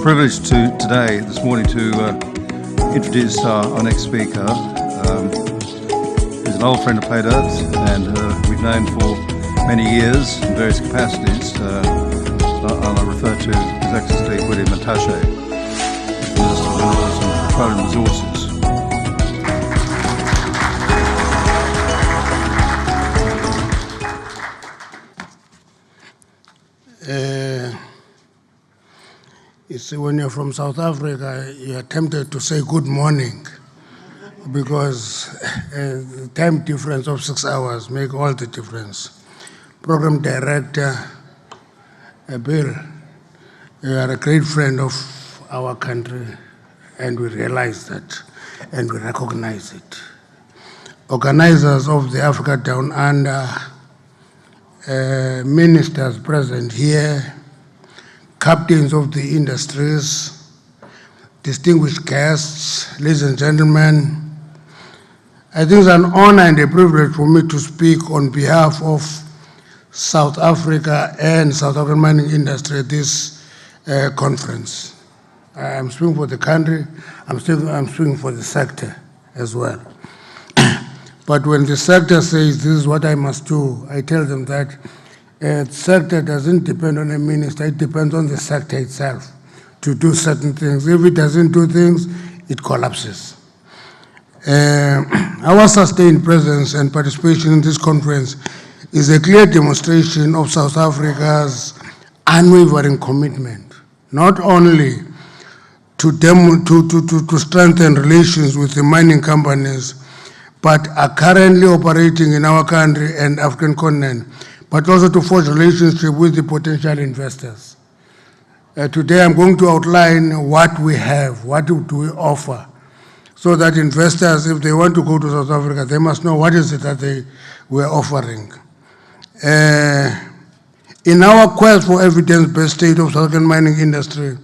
privilege this morning to introduce our next speaker. He's an old friend of Pedro's, and we've known for many years in various capacities. I refer to His Excellency Gwede Mantashe, Minister of Minerals and Petroleum Resources. You see, when you're from South Africa, you're tempted to say good morning because the time difference of 6 hours make all the difference. Program Director Bill, you are a great friend of our country, and we realize that and we recognize it. Organizers of the Africa Down Under, ministers present here, captains of the industries, distinguished guests, ladies and gentlemen, I think it's an honor and a privilege for me to speak on behalf of South Africa and South African mining industry at this conference. I'm speaking for the country, I'm speaking for the sector as well. But when the sector says this is what I must do, I tell them that the sector doesn't depend on a minister, it depends on the sector itself to do certain things. If it doesn't do things, it collapses. Our sustained presence and participation in this conference is a clear demonstration of South Africa's unwavering commitment, not only to strengthen relations with the mining companies, but are currently operating in our country and African continent, but also to forge relationship with the potential investors. Today I'm going to outline what we have, what do we offer, so that investors, if they want to go to South Africa, they must know what is it that they were offering. In our quest for evidence-based state of South African mining industry,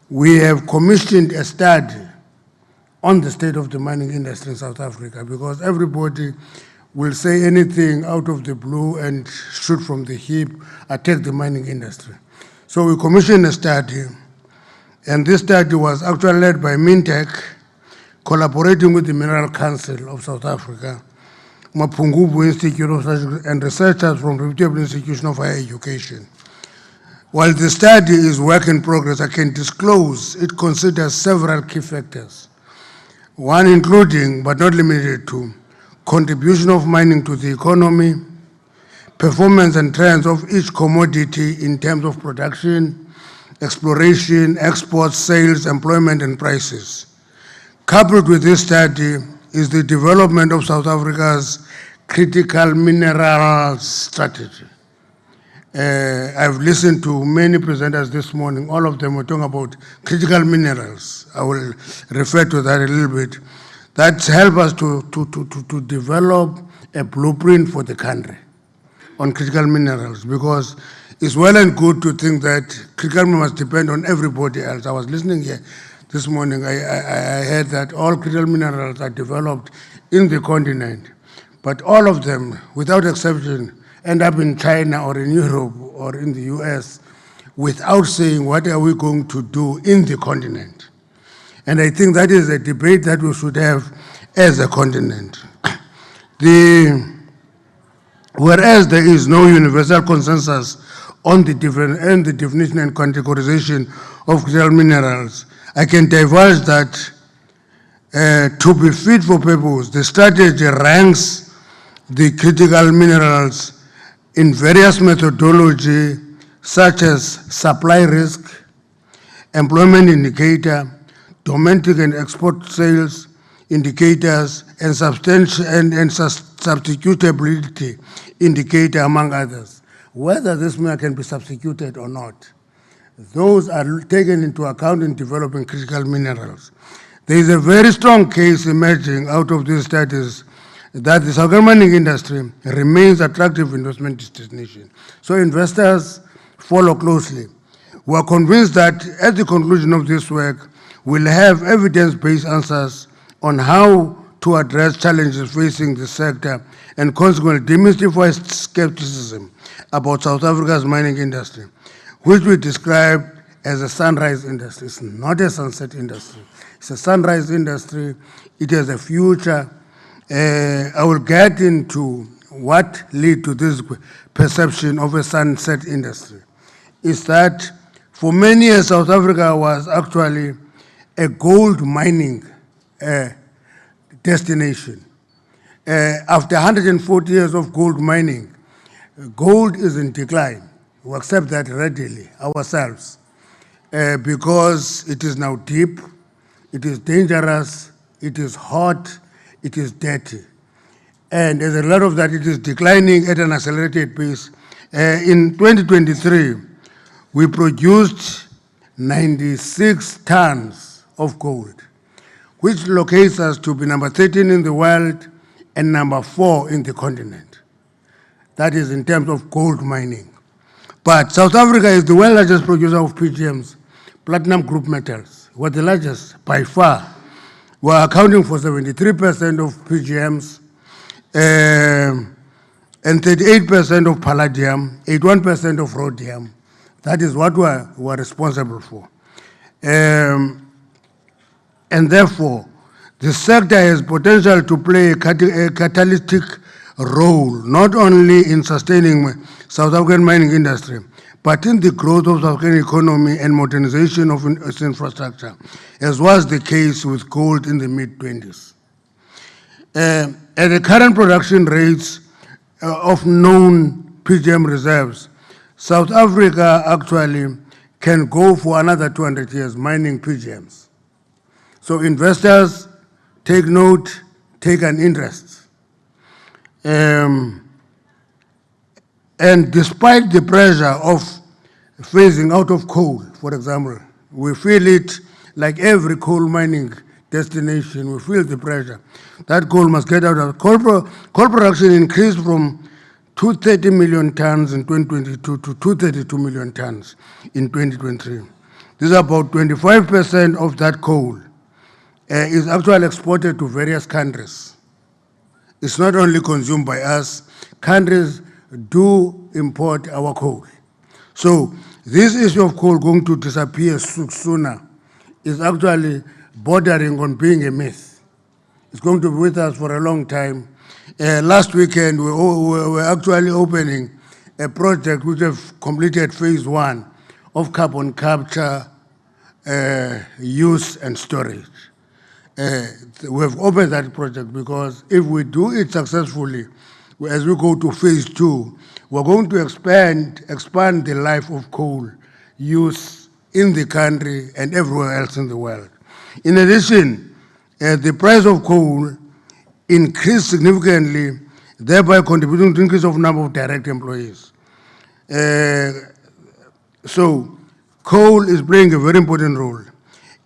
we have commissioned a study on the state of the mining industry in South Africa, because everybody will say anything out of the blue and shoot from the hip, attack the mining industry. So we commissioned a study, and this study was actually led by Mintech, collaborating with the Mineral Council of South Africa, Mapungubu Institute of Research, and researchers from reputable institution of higher education. While the study is work in progress, I can disclose it considers several key factors. One including, but not limited to, contribution of mining to the economy, performance and trends of each commodity in terms of production, exploration, exports, sales, employment, and prices. Coupled with this study is the development of South Africa's critical minerals strategy. I've listened to many presenters this morning. All of them were talking about critical minerals. I will refer to that a little bit. That helps us to develop a blueprint for the country on critical minerals, because it's well and good to think that critical minerals depend on everybody else. I was listening here this morning. I heard that all critical minerals are developed in the continent, but all of them, without exception, end up in China or in Europe or in the US without saying what are we going to do in the continent. And I think that is a debate that we should have as a continent. Whereas there is no universal consensus on the definition and categorization of critical minerals, I can divulge that to be fit for purpose, the strategy ranks the critical minerals in various methodology, such as supply risk, employment indicator, domestic and export sales indicators, and substitutability indicator, among others. Whether this mineral can be substituted or not, those are taken into account in developing critical minerals. There is a very strong case emerging out of these studies that the South African mining industry remains attractive investment destination. So investors follow closely. We are convinced that at the conclusion of this work, we'll have evidence-based answers on how to address challenges facing the sector and consequently demystify skepticism about South Africa's mining industry, which we describe as a sunrise industry. It's not a sunset industry. It's a sunrise industry. It has a future. I will get into what led to this perception of a sunset industry. Is that for many years South Africa was actually a gold mining destination. After 140 years of gold mining, gold is in decline. We accept that readily ourselves because it is now deep, it is dangerous, it is hot, it is dirty. And as a lot of that, it is declining at an accelerated pace. In 2023, we produced 96 tons of gold, which locates us to be number 13 in the world and number 4 in the continent. That is in terms of gold mining. But South Africa is the world's largest producer of PGMs, platinum group metals. We're the largest by far. We're accounting for 73% of PGMs, and 38% of palladium, 81% of rhodium. That is what we're responsible for. And therefore, the sector has potential to play a catalytic role, not only in sustaining South African mining industry, but in the growth of South African economy and modernization of its infrastructure, as was the case with gold in the mid-20s. At the current production rates of known PGM reserves, South Africa actually can go for another 200 years mining PGMs. So investors, take note, take an interest. And despite the pressure of phasing out of coal, for example, we feel it like every coal mining destination, we feel the pressure. That coal must get out of coal. Coal production increased from 230 million tons in 2022 to 232 million tons in 2023. This is about 25% of that coal is actually exported to various countries. It's not only consumed by us, countries do import our coal. So this issue of coal going to disappear sooner is actually bordering on being a myth. It's going to be with us for a long time. Last weekend, we were actually opening a project which have completed phase 1 of carbon capture, use and storage. We have opened that project because if we do it successfully, as we go to phase 2, we're going to expand the life of coal use in the country and everywhere else in the world. In addition, the price of coal increased significantly, thereby contributing to increase of number of direct employees. So coal is playing a very important role.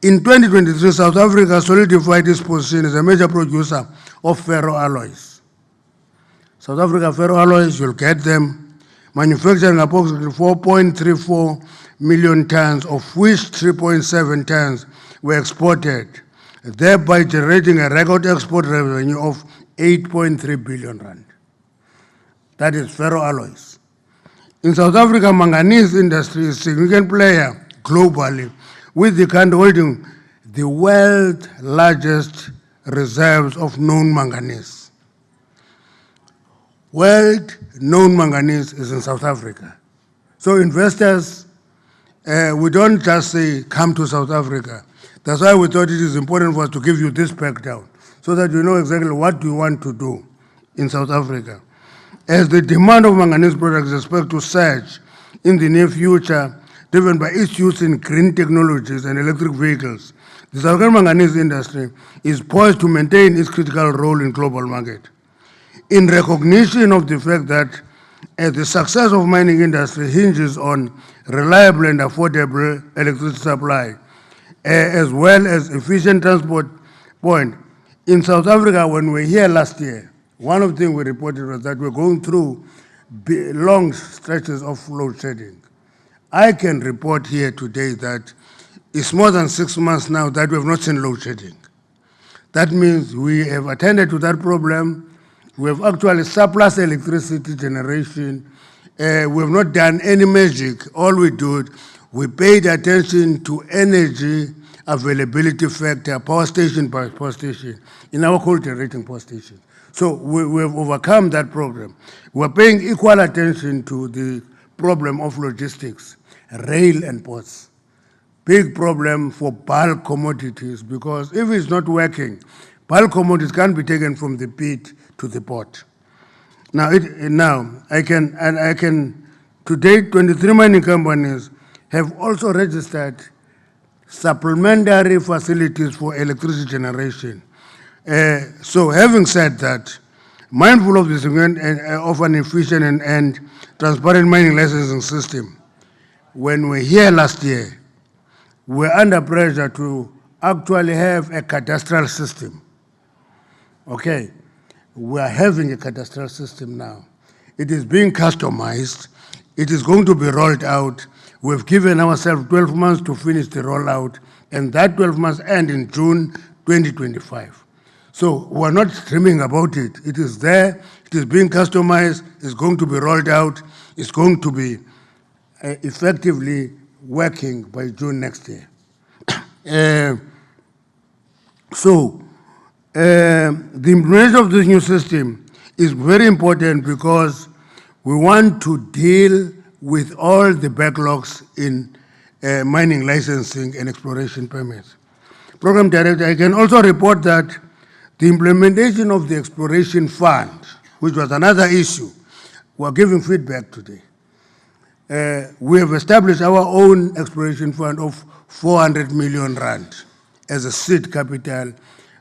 In 2023, South Africa solidified its position as a major producer of ferroalloys. South Africa ferroalloys, you'll get them, manufacturing approximately 4.34 million tons, of which 3.7 tons were exported, thereby generating a record export revenue of 8.3 billion rand. That is ferroalloys. In South Africa, manganese industry is a significant player globally, with the country holding the world's largest reserves of known manganese. World known manganese is in South Africa. So investors, we don't just say, come to South Africa. That's why we thought it is important for us to give you this breakdown, so that you know exactly what we want to do in South Africa. As the demand of manganese products is expected to surge in the near future, driven by its use in green technologies and electric vehicles, the South African manganese industry is poised to maintain its critical role in global market. In recognition of the fact that the success of mining industry hinges on reliable and affordable electricity supply, as well as efficient transport point. In South Africa, when we were here last year, one of the things we reported was that we're going through long stretches of load shedding. I can report here today that it's more than 6 months now that we have not seen load shedding. That means we have attended to that problem. We have actually surplus electricity generation. We have not done any magic. All we do We paid attention to energy availability factor, power station by power station, in our quality rating power station. So we have overcome that problem. We're paying equal attention to the problem of logistics, rail and ports. Big problem for bulk commodities, because if it's not working, bulk commodities can't be taken from the pit to the port. Now, I can, to date, 23 mining companies have also registered supplementary facilities for electricity generation. So having said that, mindful of this of an efficient and transparent mining licensing system, when we were here last year, we're under pressure to actually have a cadastral system. Okay, we're having a cadastral system now. It is being customized. It is going to be rolled out. We've given ourselves 12 months to finish the rollout, and that 12 months end in June 2025. So we're not dreaming about it. It is there. It is being customized. It's going to be rolled out. It's going to be effectively working by June next year. The implementation of this new system is very important because we want to deal with all the backlogs in mining licensing and exploration permits. Program Director, I can also report that the implementation of the exploration fund, which was another issue, we're giving feedback today. We have established our own exploration fund of 400 million rand as a seed capital.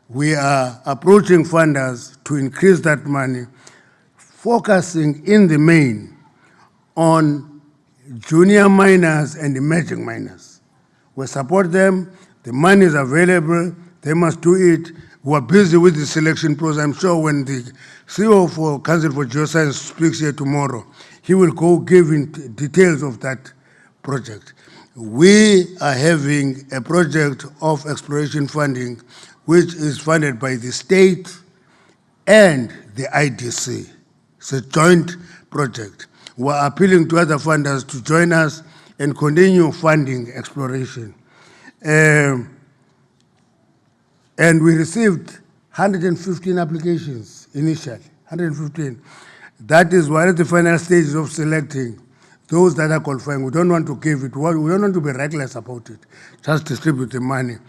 We are approaching funders to increase that money, focusing in the main on junior miners and emerging miners. We support them, the money is available, they must do it. We're busy with the selection process. I'm sure when the CEO for Council for Geoscience speaks here tomorrow, he will go give in details of that project. We are having a project of exploration funding which is funded by the state and the IDC. It's a joint project. We're appealing to other funders to join us and continue funding exploration. And we received 115 applications initially, 115. That is one of the final stages of selecting those that are qualifying. We don't want to give it, we don't want to be reckless about it, just distribute the money.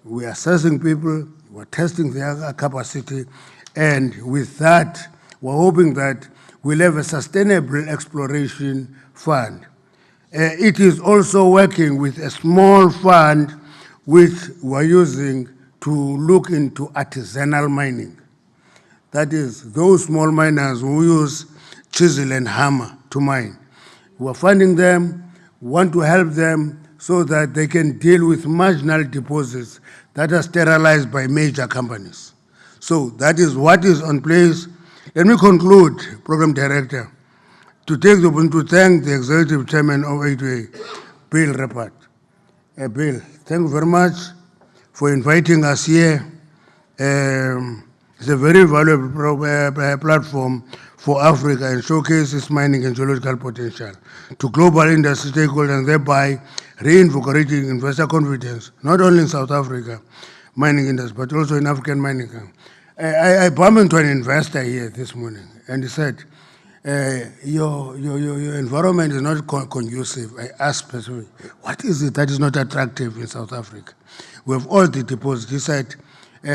We're assessing people, we're testing their capacity, and with that, we're hoping that we'll have a sustainable exploration fund. It is also working with a small fund which we're using to look into artisanal mining. That is, those small miners who use chisel and hammer to mine. We're funding them, want to help them so that they can deal with marginal deposits that are sterilized by major companies. So that is what is on place. Let me conclude, Program Director, to take the opportunity to thank the Executive Chairman of A2A, Bill Repart. Bill, thank you very much for inviting us here. It's a very valuable platform for Africa and showcases mining and geological potential to global industry stakeholders and thereby reinvigorating investor confidence, not only in South Africa mining industry, but also in African mining. I bumped into an investor here this morning and he said, your environment is not conducive. I asked specifically, what is it that is not attractive in South Africa? We have all the deposits. He said,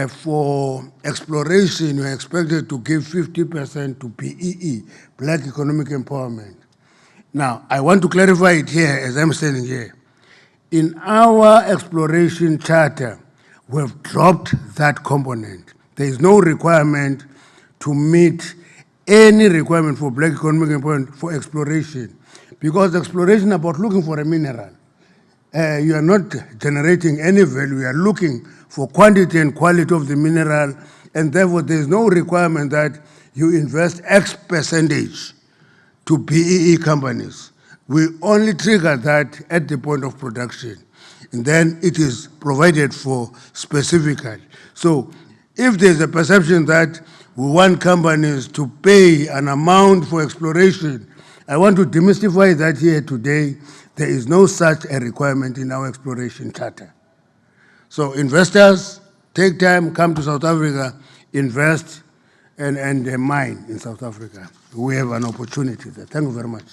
for exploration, you're expected to give 50% to BEE, Black Economic Empowerment. Now, I want to clarify it here as I'm standing here. In our exploration charter, we've dropped that component. There is no requirement to meet any requirement for Black Economic Empowerment for exploration, because exploration is about looking for a mineral. You are not generating any value. You are looking for quantity and quality of the mineral, and therefore there is no requirement that you invest X percentage to BEE companies. We only trigger that at the point of production, and then it is provided for specifically. So if there's a perception that we want companies to pay an amount for exploration, I want to demystify that here today. There is no such a requirement in our exploration charter. So investors, take time, come to South Africa, invest, and mine in South Africa. We have an opportunity there. Thank you very much.